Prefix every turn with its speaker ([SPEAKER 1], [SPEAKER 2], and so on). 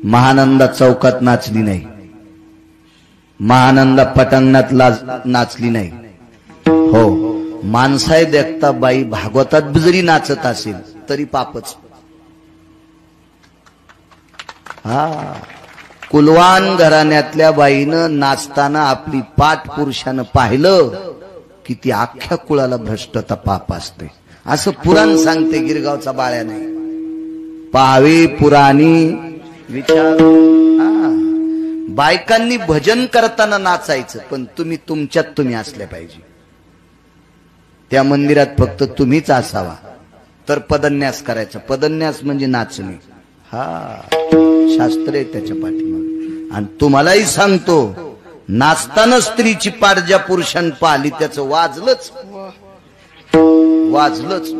[SPEAKER 1] महानंदा चौकात नाचली नाही, महानंदा पटांगणात नाचली नाही। हो, माणसाय देखता बाई भागवतात जरी नाचत असेल तरी पापच। हा, कुलवान घराण्यातल्या बाईनं नाचताना आपली पाठ पुरुषानं पाहिलं की ती अख्ख्या कुळाला भ्रष्टता पाप असते, असं पुराण सांगते। गिरगावचा बाळ्या नाही पाहावे पुराणी विचार। बायकांनी भजन करताना नाचायचं, पण तुम्ही तुमच्यात तुम्ही असले पाहिजे। त्या मंदिरात फक्त तुम्हीच असावा, तर पदन्यास करायचा। पदन्यास म्हणजे नाचणे, हा शास्त्र आहे त्याच्या पाठीमागे। आणि तुम्हालाही सांगतो, नाचताना स्त्रीची पाठ ज्या पुरुषांनी पाहिली त्याचं वाजलंच वाजलंच।